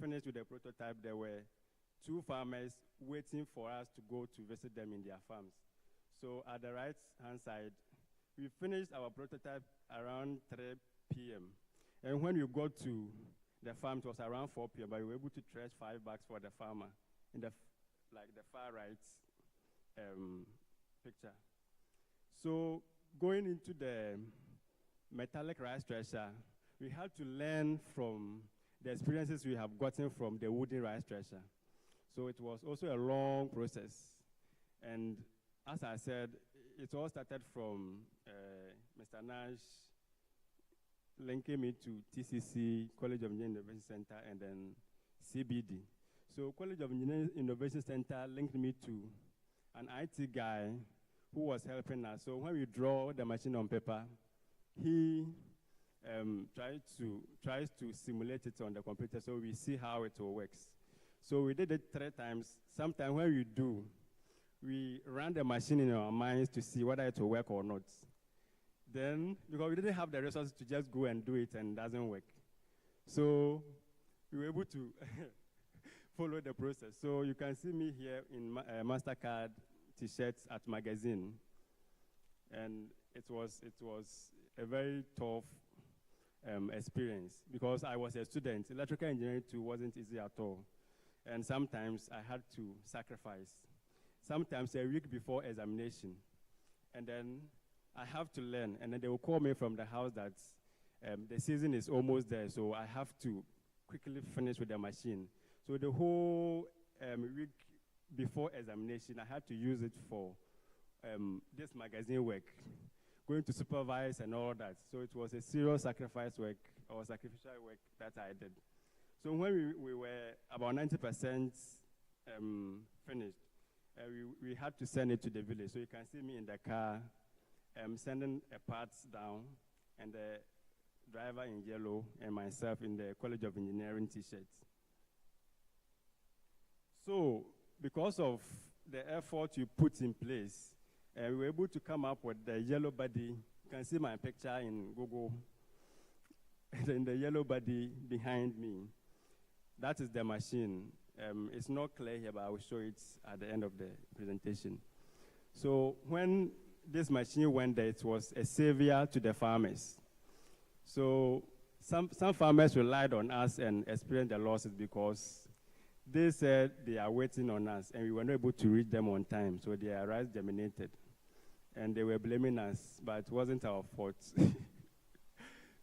finished with the prototype, there were 2 farmers waiting for us to go to visit them in their farms. So at the right-hand side, we finished our prototype around 3 p.m. And when we got to the farm, it was around 4 p.m., but we were able to thresh 5 bags for the farmer in the far right picture. So going into the metallic rice thresher, we had to learn from the experiences we have gotten from the wooden rice thresher. So it was also a long process. And as I said, it all started from Mr. Nash linking me to TCC, College of Engineering Innovation Center, and then CBD. So College of Engineering Innovation Center linked me to an IT guy who was helping us. So when we draw the machine on paper, he tries to simulate it on the computer so we see how it all works. So we did it 3 times. Sometimes when we do, we ran the machine in our minds to see whether it will work or not. Then, because we didn't have the resources to just go and do it and it doesn't work. So we were able to follow the process. So you can see me here in Mastercard t-shirts at magazine. And it was a very tough experience because I was a student. Electrical engineering too wasn't easy at all. And sometimes I had to sacrifice. Sometimes a week before examination. And then I have to learn. And then they will call me from the house that the season is almost there, so I have to quickly finish with the machine. So the whole week before examination, I had to use it for this magazine work, going to supervise and all that. So it was a serious sacrifice work or sacrificial work that I did. So when we were about 90% finished, we had to send it to the village. So you can see me in the car sending a parts down, and the driver in yellow and myself in the College of Engineering t-shirts. So because of the effort you put in place, we were able to come up with the yellow body. You can see my picture in Google. In the yellow body behind me, that is the machine. It's not clear here, but I will show it at the end of the presentation. So when this machine went there, it was a savior to the farmers. So some farmers relied on us and experienced the losses because they said they are waiting on us and we were not able to reach them on time, so their rice germinated. And they were blaming us, but it wasn't our fault.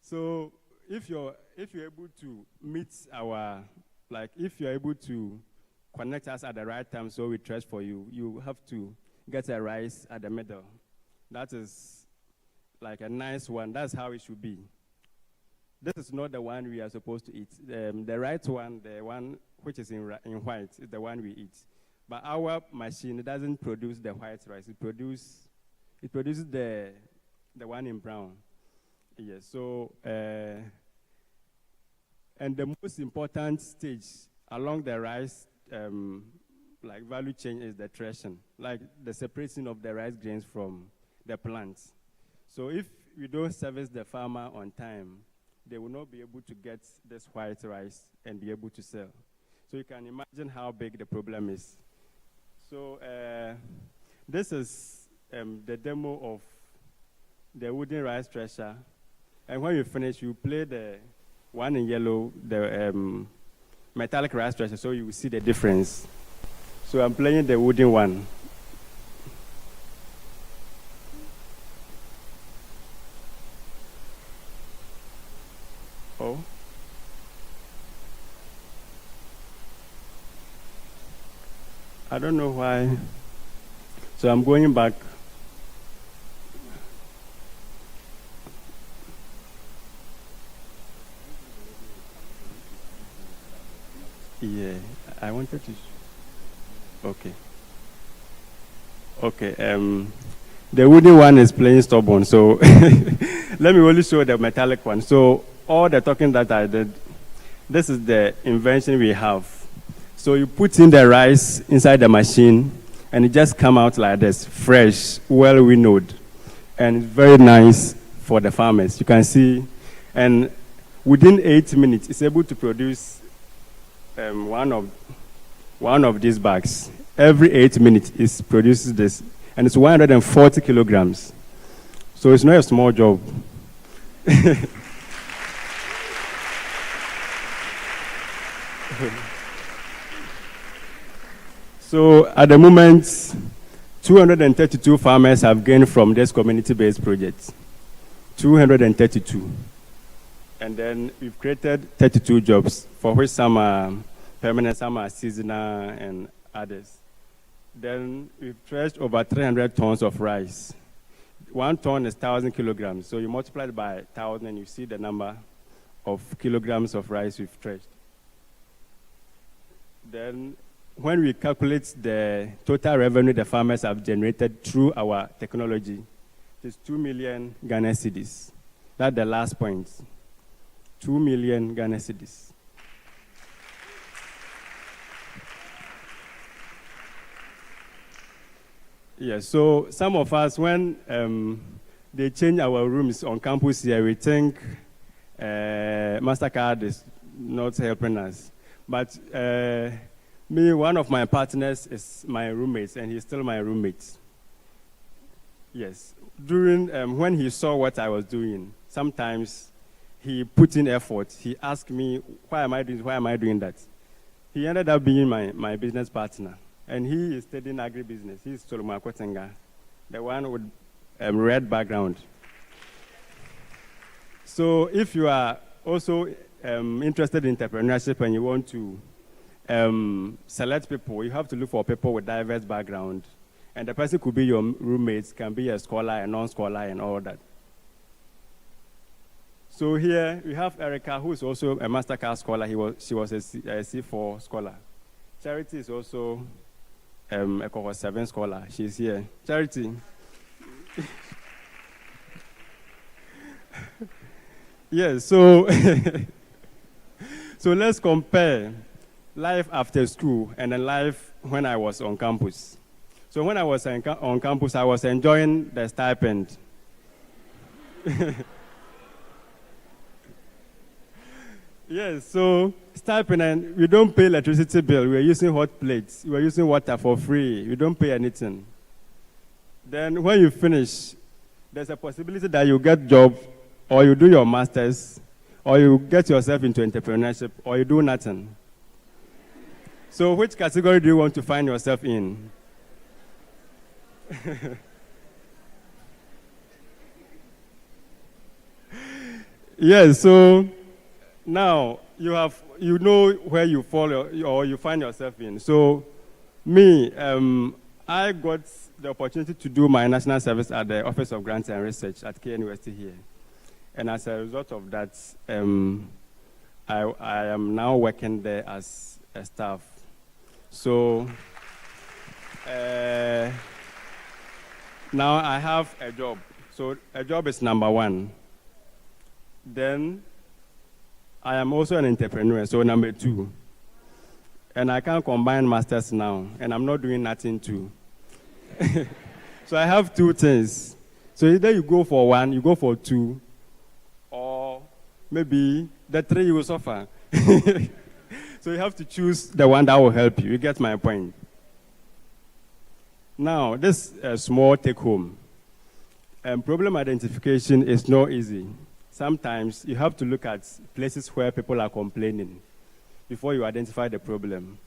So if you're able to meet our, if you're able to connect us at the right time so we thresh for you, you have to get a rice at the middle. That is like a nice one. That's how it should be. This is not the one we are supposed to eat. The right one, the one which is in white, is the one we eat. But our machine doesn't produce the white rice. It produces the one in brown. Yes. So and the most important stage along the rice value chain is the threshing, like the separating of the rice grains from the plants. So if we don't service the farmer on time, they will not be able to get this white rice and be able to sell. So you can imagine how big the problem is. So this is the demo of the wooden rice thresher. And when you finish, you play the one in yellow, the metallic rice thresher, so you will see the difference. So I'm playing the wooden one. Oh. I don't know why. So I'm going back. Yeah, I wanted to. Okay. Okay. The wooden one is playing stubborn, so let me only show the metallic one. So all the talking that I did, this is the invention we have. So you put in the rice inside the machine, and it just come out like this, fresh, well winnowed, and it's very nice for the farmers. You can see, and within 8 minutes, it's able to produce one of these bags. Every 8 minutes, it produces this, and it's 140 kilograms. So it's not a small job. So at the moment, 232 farmers have gained from this community-based project. 232. And then we've created 32 jobs, for which some are permanent, some are seasonal, and others. Then we've threshed over 300 tons of rice. 1 ton is 1,000 kilograms. So you multiply it by 1,000 and you see the number of kilograms of rice we've threshed. Then when we calculate the total revenue the farmers have generated through our technology, it's 2 million Ghana cedis. That's the last point. 2 million Ghana cedis. Yes, so some of us, when they change our rooms on campus here, we think Mastercard is not helping us. But one of my partners is my roommate, and he's still my roommate. Yes. During, when he saw what I was doing, sometimes he put in effort. He asked me, why am I doing that? He ended up being my business partner. And he is studying agribusiness. He's Solomon Kotenga, the one with red background. So if you are also interested in entrepreneurship and you want to select people, you have to look for people with diverse background. And the person could be your roommate, can be a scholar, a non-scholar, and all that. So here we have Erica, who is also a Mastercard scholar. She was a C4 scholar. Charity is also a cohort 7 scholar. She's here. Charity. Yes, so so let's compare life after school and then life when I was on campus. So when I was on campus, I was enjoying the stipend. Yes, so stipend, and we don't pay electricity bill. We're using hot plates. We're using water for free. We don't pay anything. Then when you finish, there's a possibility that you get job, or you do your master's, or you get yourself into entrepreneurship, or you do nothing. So which category do you want to find yourself in? Yes, so now you know where you fall or you find yourself in. So me, I got the opportunity to do my national service at the Office of Grants and Research at KNUST-TEK here. And as a result of that, I am now working there as a staff. So now I have a job. So a job is number one. Then I am also an entrepreneur, so number 2. And I can combine masters now, and I'm not doing nothing too. So I have 2 things. So either you go for 1, you go for 2, or maybe the 3 you will suffer. So you have to choose the one that will help you. You get my point. Now, this small take-home. Problem identification is not easy. Sometimes you have to look at places where people are complaining before you identify the problem.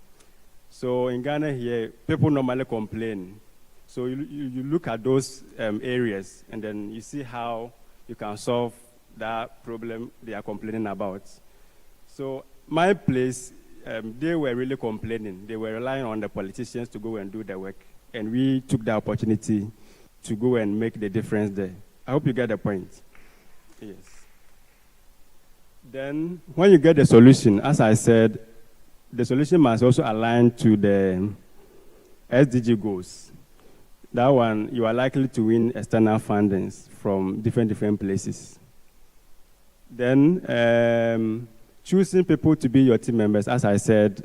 So in Ghana here, people normally complain. So you look at those areas, and then you see how you can solve that problem they are complaining about. So my place, they were really complaining. They were relying on the politicians to go and do the work. And we took the opportunity to go and make the difference there. I hope you get the point. Yes. Then when you get the solution, as I said, the solution must also align to the SDG goals. That one, you are likely to win external fundings from different places. Then choosing people to be your team members, as I said,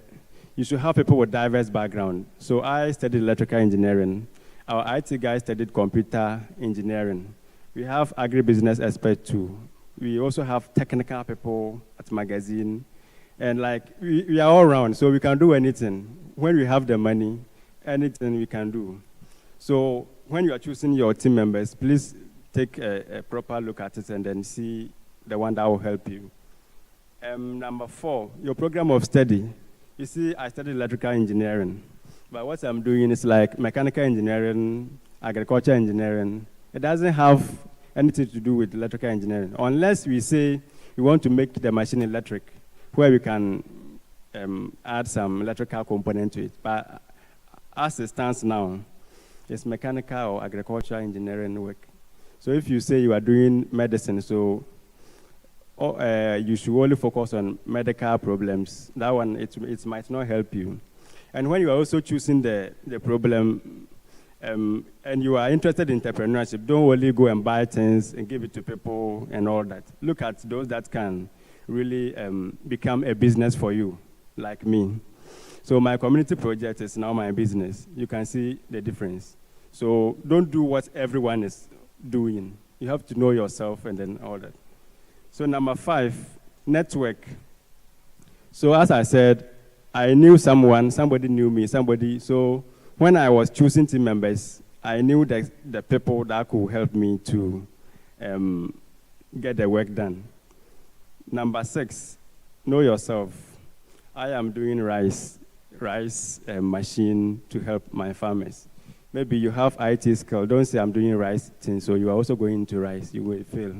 you should have people with diverse background. So I studied electrical engineering. Our IT guy studied computer engineering. We have agribusiness experts too. We also have technical people at magazine, And like, we are all around, so we can do anything. When we have the money, anything we can do. So when you are choosing your team members, please take a proper look at it and then see the one that will help you. Number 4, your program of study. You see, I studied electrical engineering, but what I'm doing is like mechanical engineering, agriculture engineering. It doesn't have anything to do with electrical engineering, unless we say we want to make the machine electric, where we can add some electrical component to it. But as it stands now, it's mechanical or agricultural engineering work. So if you say you are doing medicine, so you should only focus on medical problems. That one, it might not help you. And when you are also choosing the problem, and you are interested in entrepreneurship, don't only go and buy things and give it to people and all that. Look at those that can really become a business for you, like me. So my community project is now my business. You can see the difference. So don't do what everyone is doing. You have to know yourself and then all that. So number 5, network. So as I said, I knew someone, somebody knew me, so when I was choosing team members, I knew the people that could help me to get the work done. Number 6, know yourself. I am doing rice machine to help my farmers. Maybe you have IT skill. Don't say I'm doing rice thing, so you are also going into rice. You will fail.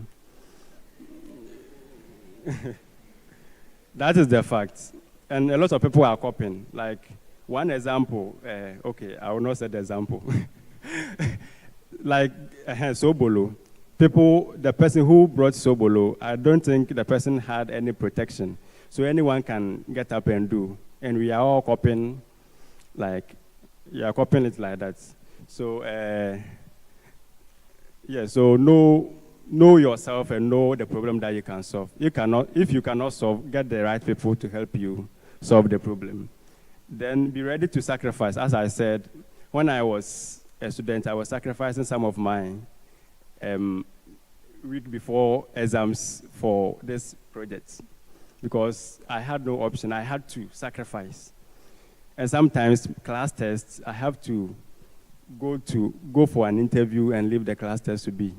That is the fact. And a lot of people are copying. Like, one example, okay, I will not say the example. Like, Sobolo. The person who brought Sobolo, I don't think the person had any protection. So anyone can get up and do. And we are all copying, like, you are copying it like that. So, so know yourself and know the problem that you can solve. If you cannot solve, get the right people to help you solve the problem. Then be ready to sacrifice. As I said, when I was a student, I was sacrificing some of my week before exams for this project because I had no option. I had to sacrifice. And sometimes class tests, I have to go for an interview and leave the class test to be.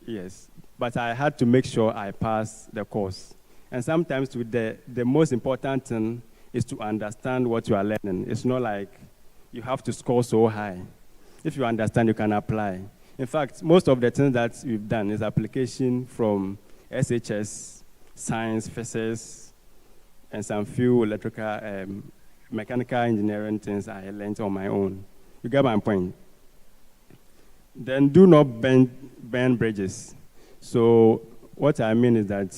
Yes, but I had to make sure I pass the course. And sometimes the most important thing is to understand what you are learning. It's not like you have to score so high. If you understand, you can apply. In fact, most of the things that we've done is application from SHS, science, physics, and some few electrical, mechanical engineering things I learned on my own. You get my point? Then do not burn bridges. So what I mean is that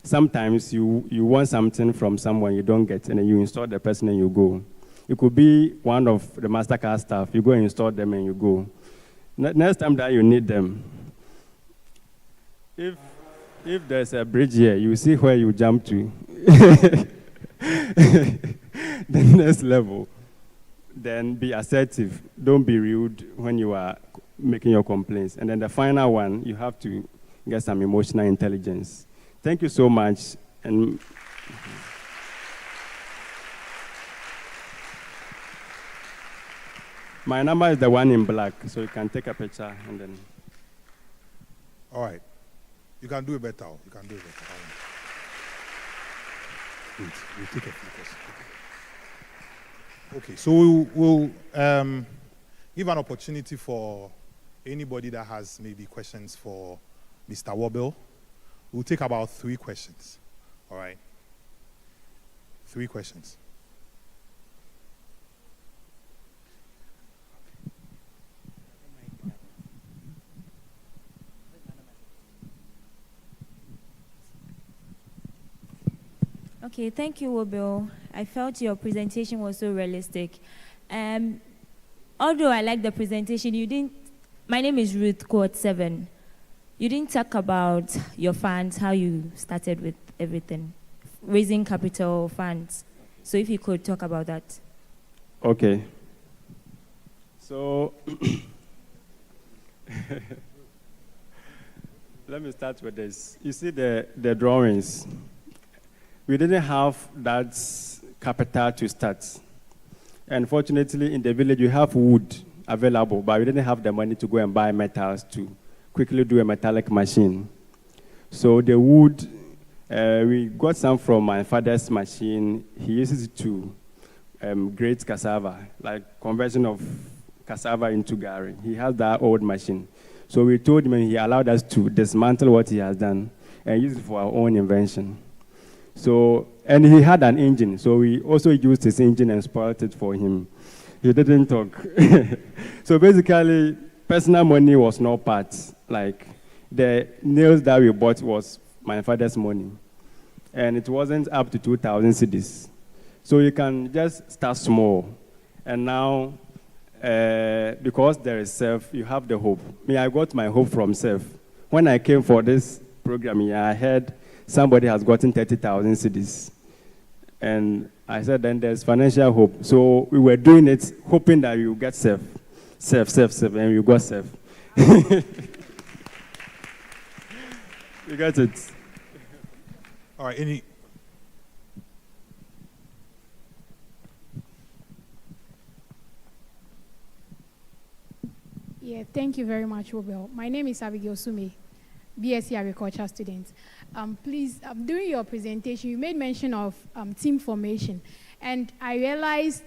sometimes you want something from someone you don't get, and then you install the person and you go. It could be one of the Mastercard staff. You go and install them and you go. Next time that you need them, if there's a bridge here, you see where you jump to. The next level. Then be assertive. Don't be rude when you are making your complaints. And then the final one, you have to get some emotional intelligence. Thank you so much. And my number is the one in black, so you can take a picture and then. All right. You can do it better. You can do it better. Wait, we'll take a few questions. Okay, so we'll give an opportunity for anybody that has maybe questions for Mr. Wobble. We'll take about 3 questions. All right? 3 questions. Okay, thank you, Wobble. I felt your presentation was so realistic. Although I like the presentation, you didn't. My name is Ruth, Cohort 7. You didn't talk about your funds, how you started with everything, raising capital funds. So if you could talk about that. Okay. So let me start with this. You see the drawings. we didn't have that capital to start. And fortunately, in the village, you have wood available, but we didn't have the money to go and buy metals to quickly do a metallic machine. So the wood, we got some from my father's machine. He uses it to grate cassava, like conversion of cassava into gari. He has that old machine. So we told him, and he allowed us to dismantle what he has done and use it for our own invention. So, and he had an engine, so we also used his engine and spoiled it for him. He didn't talk. So basically, personal money was no part. Like, the nails that we bought was my father's money. And it wasn't up to 2,000 cedis. So you can just start small. And now, because there is self, you have the hope. Me, I got my hope from self. When I came for this program, I heard somebody has gotten 30,000 cedis. And I said, then there's financial hope. So we were doing it, hoping that you get self, and you got self. You got it. All right, any? Yeah, thank you very much, Wobel. My name is Abigail Sume, BSc Agriculture student. Please, during your presentation, you made mention of team formation, and I realized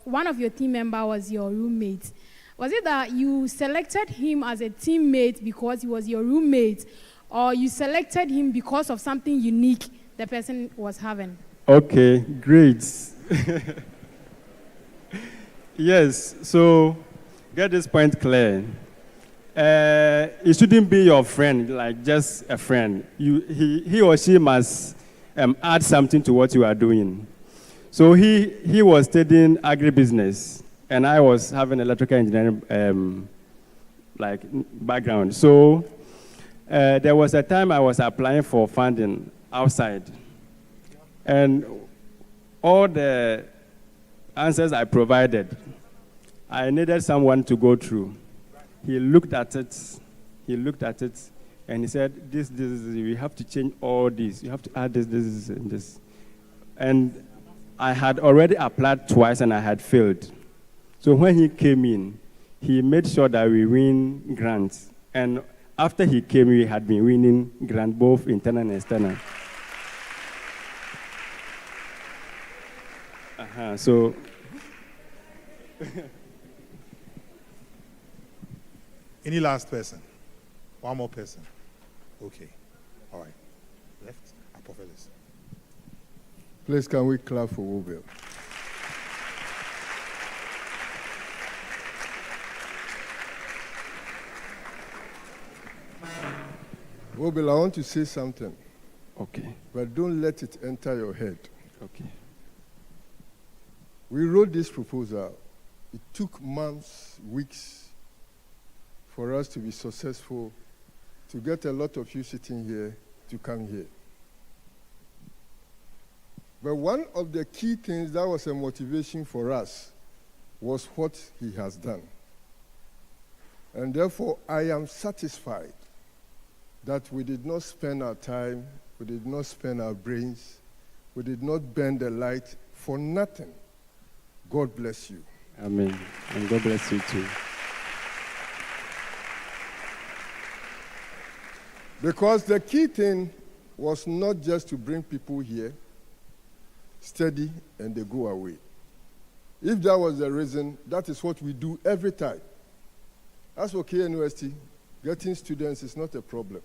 one of your team members was your roommate. Was it that you selected him as a teammate because he was your roommate, or you selected him because of something unique the person was having? Okay, great. Yes, so get this point clear. It shouldn't be your friend, like just a friend. He or she must add something to what you are doing. So he was studying agribusiness, and I was having electrical engineering background. So there was a time I was applying for funding outside, and all the answers I provided, I needed someone to go through. He looked at it, and he said, this, we have to change all this. You have to add this, and this. And I had already applied twice, and I had failed. So when he came in, he made sure that we win grants. And after he came, we had been winning grants, both internal and external. So... Any last person? One more person. Okay. All right. Left. Apophilus. Please, can we clap for Wobel? Wobel, I want to say something. Okay. But don't let it enter your head. Okay. We wrote this proposal. It took months, weeks, for us to be successful, to get a lot of you sitting here to come here. But one of the key things that was a motivation for us was what he has done. And therefore, I am satisfied that we did not spend our time, we did not spend our brains, we did not burn the light for nothing. God bless you. Amen. And God bless you too. Because the key thing was not just to bring people here, study, and they go away. If that was the reason, that is what we do every time. As for KNUST, getting students is not a problem.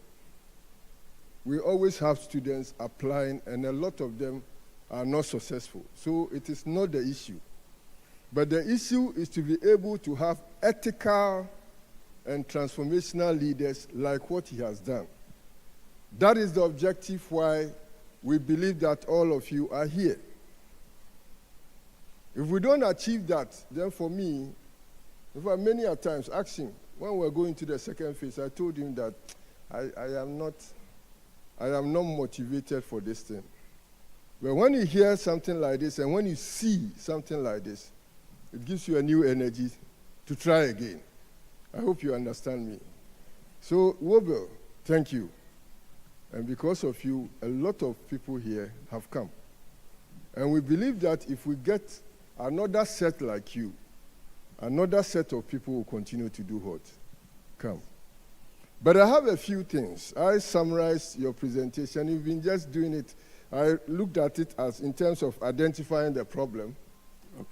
We always have students applying, and a lot of them are not successful. So it is not the issue. But the issue is to be able to have ethical and transformational leaders like what he has done. That is the objective why we believe that all of you are here. If we don't achieve that, then for me, in fact, many a times, ask him, when we're going to the second phase, I told him that I am not motivated for this thing. But when you hear something like this, and when you see something like this, it gives you a new energy to try again. I hope you understand me. So, Wobel, thank you. And because of you, a lot of people here have come. And we believe that if we get another set like you, another set of people will continue to do what? Come. But I have a few things. I summarized your presentation. You've been just doing it. I looked at it as in terms of identifying the problem,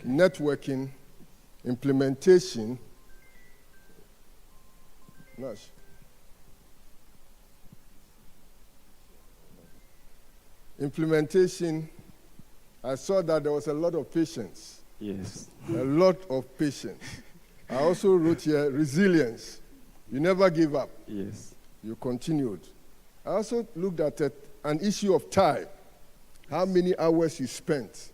networking, implementation. Nash. Implementation, I saw that there was a lot of patience. Yes. A lot of patience. I also wrote here resilience. You never gave up. Yes. You continued. I also looked at an issue of time. How many hours you spent.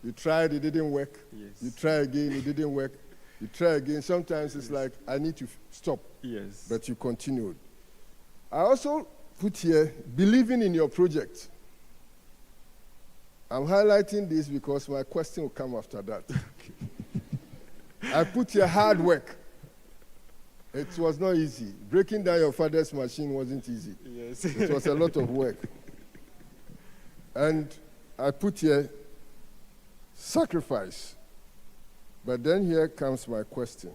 You tried, it didn't work. Yes. You try again, it didn't work. You try again. Sometimes it's like, I need to stop. Yes. But you continued. I also put here believing in your project. I'm highlighting this because my question will come after that. I put here hard work. It was not easy. Breaking down your father's machine wasn't easy. Yes. It was a lot of work. And I put here sacrifice. But then here comes my question.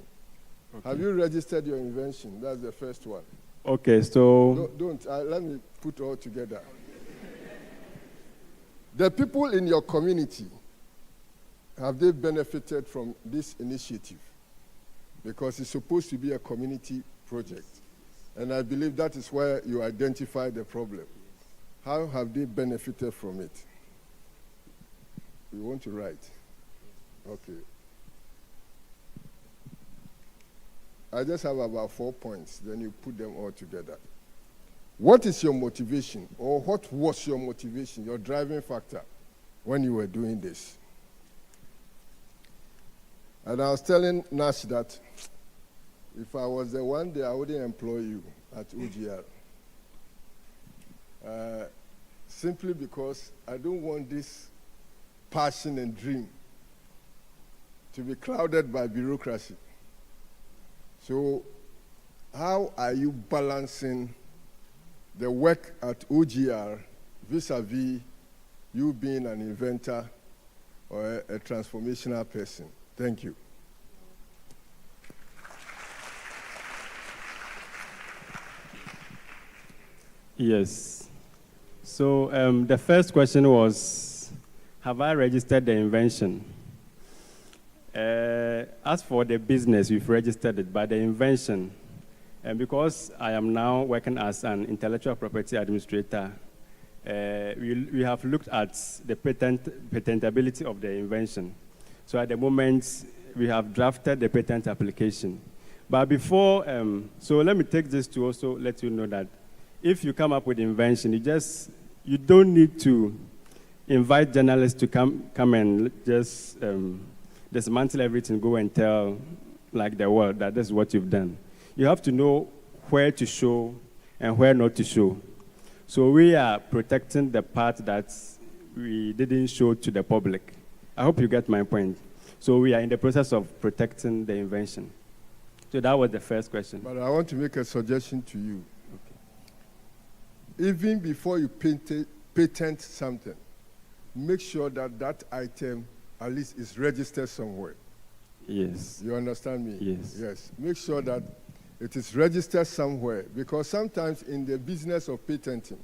Okay. Have you registered your invention? That's the first one. Okay, so... Don't. Let me put all together. The people in your community, have they benefited from this initiative? Because it's supposed to be a community project. And I believe that is where you identify the problem. How have they benefited from it? We want to write. Okay. I just have about 4 points, then you put them all together. What is your motivation, or what was your motivation, your driving factor, when you were doing this? And I was telling Nash that if I was the one there, I wouldn't employ you at OGL. Simply because I don't want this passion and dream to be clouded by bureaucracy. So how are you balancing the work at OGR vis-a-vis you being an inventor or a transformational person? Thank you. Yes. So the first question was, have I registered the invention? As for the business, we've registered it, but the invention, and because I am now working as an intellectual property administrator, we have looked at the patentability of the invention. So at the moment, we have drafted the patent application. But before, so let me take this to also let you know that if you come up with invention, you don't need to invite journalists to come and just dismantle everything, go and tell like the world that this is what you've done. You have to know where to show and where not to show. So we are protecting the part that we didn't show to the public. I hope you get my point. So we are in the process of protecting the invention. So that was the first question. But I want to make a suggestion to you. Okay. Even before you patent something, make sure that that item at least is registered somewhere. Yes. You understand me? Yes. Yes. Make sure that it is registered somewhere, because sometimes in the business of patenting,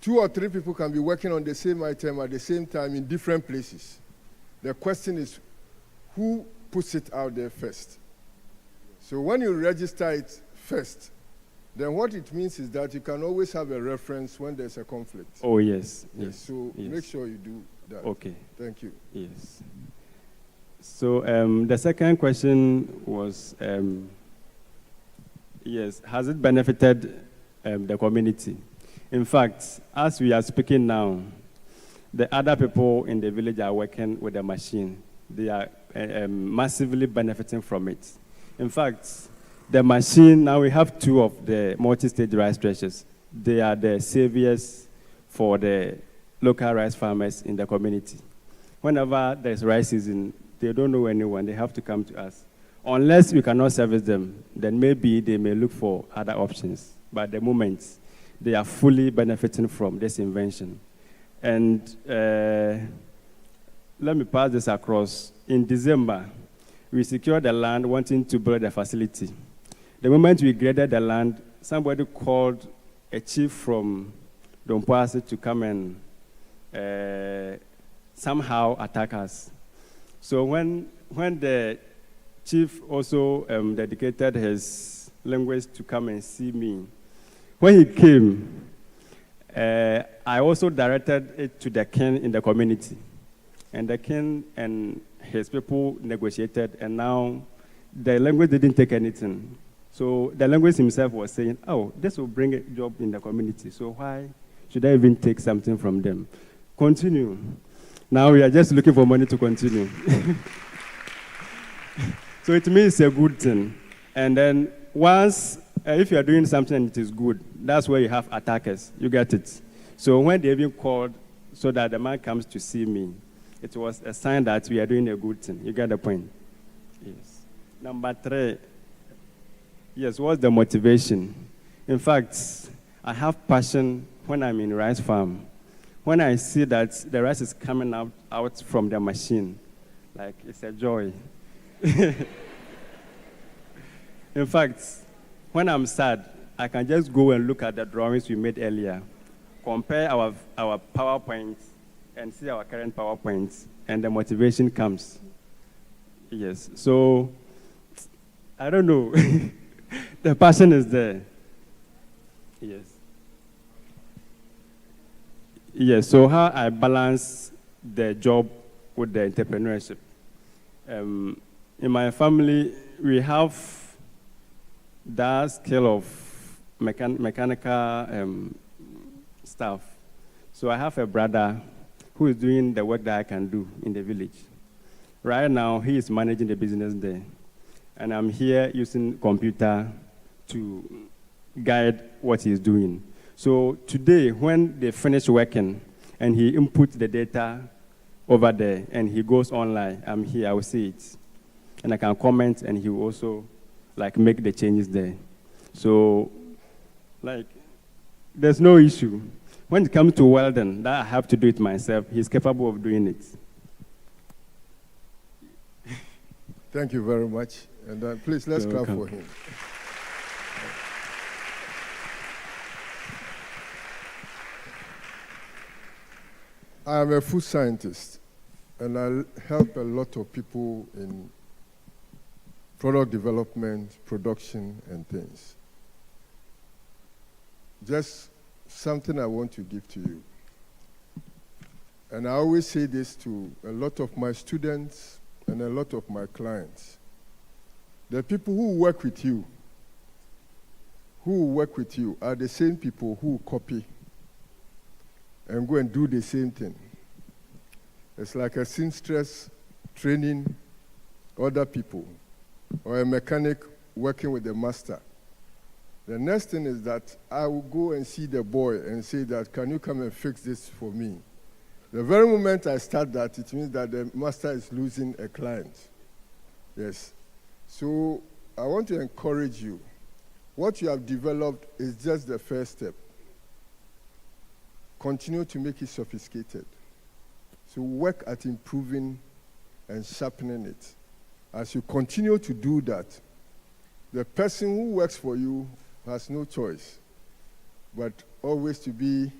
2 or 3 people can be working on the same item at the same time in different places. The question is, who puts it out there first? So when you register it first, then what it means is that you can always have a reference when there's a conflict. Oh, yes. Yes. So yes. Make sure you do that. Okay. Thank you. Yes. So the second question was, yes, has it benefited the community? In fact, as we are speaking now, the other people in the village are working with the machine. They are massively benefiting from it. In fact, the machine, now we have 2 of the multi-stage rice threshers. They are the saviors for the local rice farmers in the community. Whenever there's rice season, they don't know anyone. They have to come to us. Unless we cannot service them, then maybe they may look for other options. But at the moment, they are fully benefiting from this invention. And let me pass this across. In December, we secured the land wanting to build a facility. The moment we graded the land, somebody called a chief from Dompoase to come and somehow attack us. So when the chief also dedicated his language to come and see me, when he came, I also directed it to the king in the community. And the king and his people negotiated, and now the language didn't take anything. So the language himself was saying, oh, this will bring a job in the community, so why should I even take something from them? Continue. Now we are just looking for money to continue. So it means a good thing. And then once, if you are doing something and it is good, that's where you have attackers. You get it? So when they even called so that the man comes to see me, it was a sign that we are doing a good thing. You get the point? Yes. Number 3, yes, what's the motivation? In fact, I have passion when I'm in rice farm. When I see that the rice is coming out from the machine, like it's a joy. In fact, when I'm sad, I can just go and look at the drawings we made earlier, compare our PowerPoints, and see our current PowerPoints, and the motivation comes. Yes, so I don't know. The passion is there. Yes. Yes, so how I balance the job with the entrepreneurship. In my family, we have that skill of mechanical stuff. So I have a brother who is doing the work that I can do in the village. Right now, he is managing the business there. And I'm here using computer to guide what he's doing. So today, when they finish working and he inputs the data over there and he goes online, I'm here, I will see it. And I can comment and he will also make the changes there. So there's no issue. When it comes to welding, that I have to do it myself, he's capable of doing it. Thank you very much. And please, let's clap for him. I am a food scientist, and I help a lot of people in product development, production, and things. Just something I want to give to you. And I always say this to a lot of my students and a lot of my clients. The people who work with you are the same people who copy and go and do the same thing. It's like a seamstress training other people, or a mechanic working with the master. The next thing is that I will go and see the boy and say that, can you come and fix this for me? The very moment I start that, it means that the master is losing a client. Yes. So I want to encourage you. What you have developed is just the first step. Continue to make it sophisticated. So work at improving and sharpening it. As you continue to do that, the person who works for you has no choice but always to be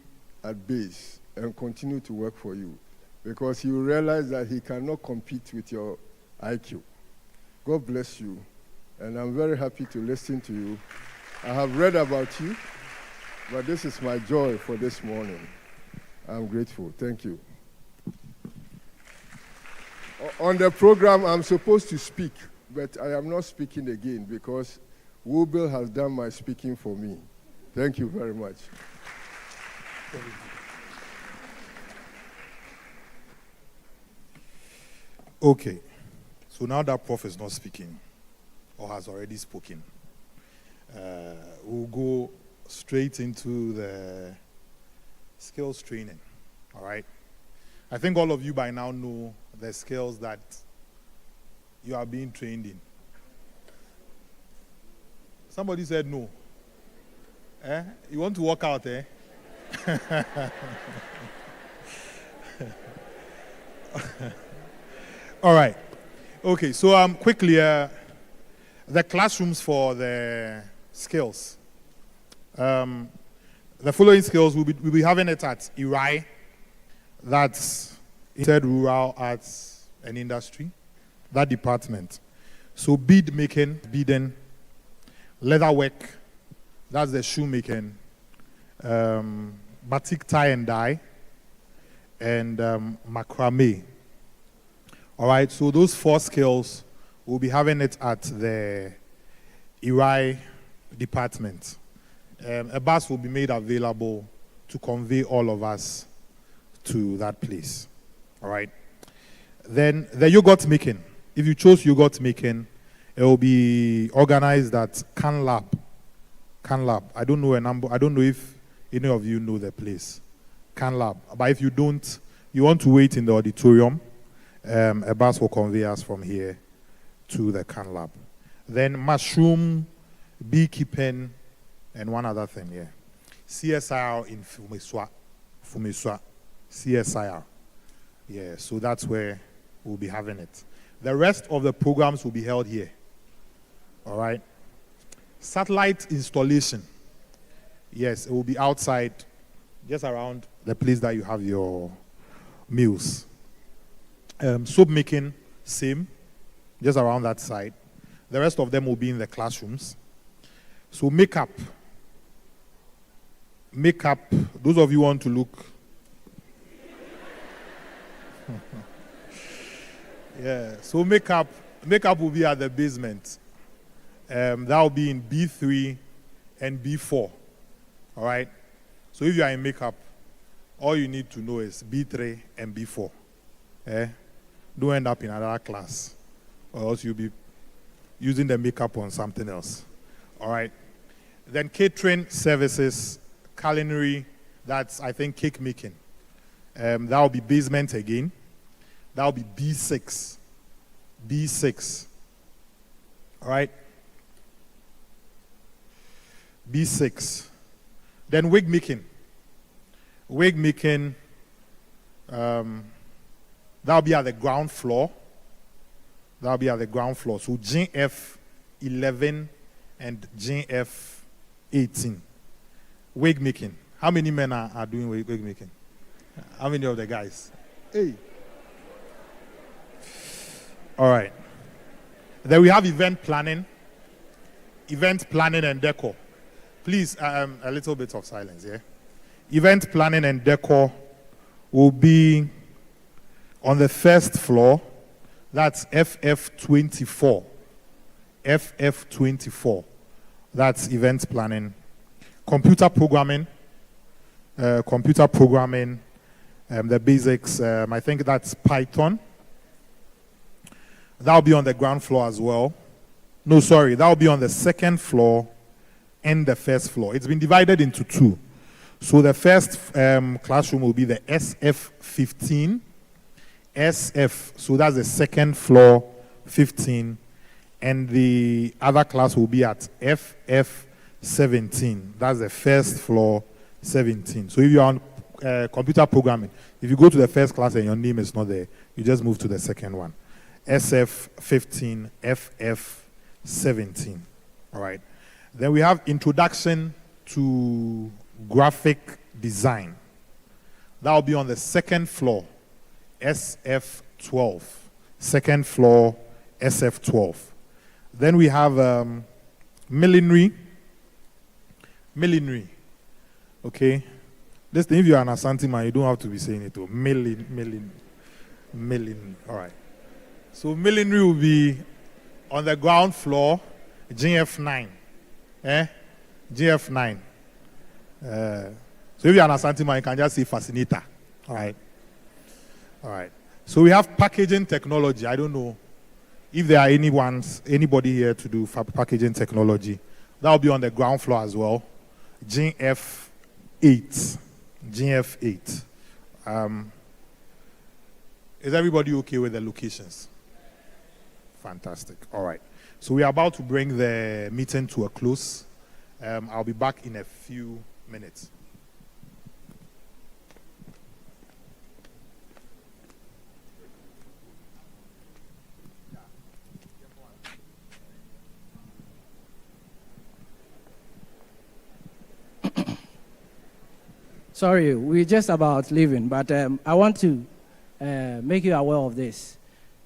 at base and continue to work for you, because he will realize that he cannot compete with your IQ. God bless you, and I'm very happy to listen to you. I have read about you, but this is my joy for this morning. I'm grateful. Thank you. On the program, I'm supposed to speak, but I am not speaking again because Wobel has done my speaking for me. Thank you very much. Okay. So now that Prof is not speaking, or has already spoken, we'll go straight into the skills training. All right? I think all of you by now know the skills that you are being trained in. Somebody said no. You want to walk out, eh? All right. Okay, so quickly, the classrooms for the skills. The following skills, we'll be having it at IRI, that's Inter Rural Arts and Industry, that department. So bead making, beading, leather work, that's the shoemaking, batik tie and dye, and macrame. All right, so those 4 skills, we'll be having it at the IRI department. A bus will be made available to convey all of us to that place. All right. Then the yogurt making. If you chose yogurt making, it will be organized at Can Lab. I don't know a number. I don't know if any of you know the place. Can Lab. But if you don't, you want to wait in the auditorium. A bus will convey us from here to the Can Lab. Then mushroom, beekeeping, and one other thing, yeah. CSIR in Fumeswa. CSIR. Yeah, so that's where we'll be having it. The rest of the programs will be held here. All right. Satellite installation. Yes, it will be outside, just around the place that you have your meals. Soap making, same, just around that side. The rest of them will be in the classrooms. So makeup, those of you who want to look. Yeah, so makeup will be at the basement. That will be in B3 and B4. All right? So if you are in makeup, all you need to know is B3 and B4. Don't end up in another class, or else you'll be using the makeup on something else. All right? Then catering services, culinary, that's, I think, cake making. That will be basement again. That will be B6. B6. All right? B6. Then wig making. Wig making, that'll be at the ground floor. That'll be at the ground floor. So GF 11 and GF 18. Wig making. How many men are doing wig making? How many of the guys? Hey. All right. Then we have event planning and decor. Please, a little bit of silence, yeah? Event planning and decor will be on the first floor. That's FF24. FF24. That's event planning. Computer programming. The basics. I think that's Python. That'll be on the ground floor as well. No, sorry. That'll be on the second floor and the first floor. It's been divided into 2. So the first classroom will be the SF15. SF, so that's the second floor, 15. And the other class will be at FF17. That's the first floor, 17. So if you're on computer programming, if you go to the first class and your name is not there, you just move to the second one. SF15, FF17. All right. Then we have introduction to graphic design. That will be on the second floor, SF12. Second floor, SF12. Then we have millinery. Okay? This thing, if you are an Asante man, you don't have to be saying it. Millinery. All right. So millinery will be on the ground floor, GF9. GF9. So if you are an Asante man, you can just say fascinator. All right. All right. So we have packaging technology. I don't know if there are anybody here to do packaging technology. That will be on the ground floor as well. GF8. GF8. Is everybody okay with the locations? Fantastic. All right. So we are about to bring the meeting to a close. I'll be back in a few minutes. Sorry, we're just about leaving, but I want to make you aware of this.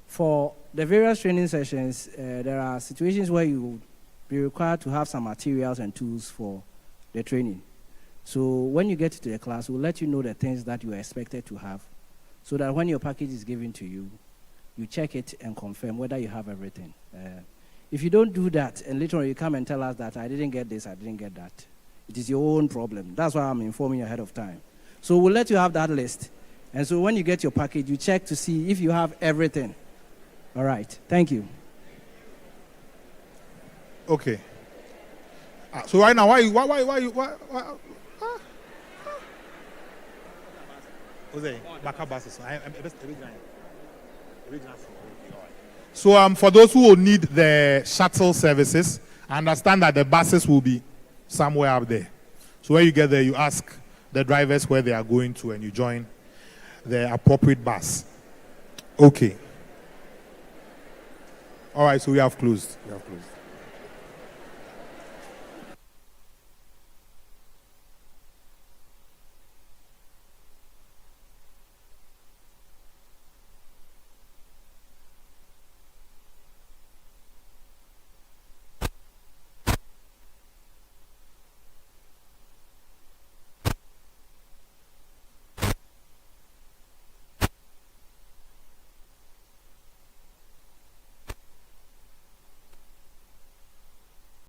For the various training sessions, there are situations where you will be required to have some materials and tools for the training. So when you get to the class, we'll let you know the things that you are expected to have, so that when your package is given to you, you check it and confirm whether you have everything. If you don't do that, and later on you come and tell us that I didn't get this, I didn't get that, it is your own problem. That's why I'm informing you ahead of time. So we'll let you have that list. And so when you get your package, you check to see if you have everything. All right. Thank you. Okay. So right now, why Jose, backup buses. So for those who will need the shuttle services, I understand that the buses will be somewhere up there. So when you get there, you ask the drivers where they are going to and you join the appropriate bus. Okay. All right, so we have closed.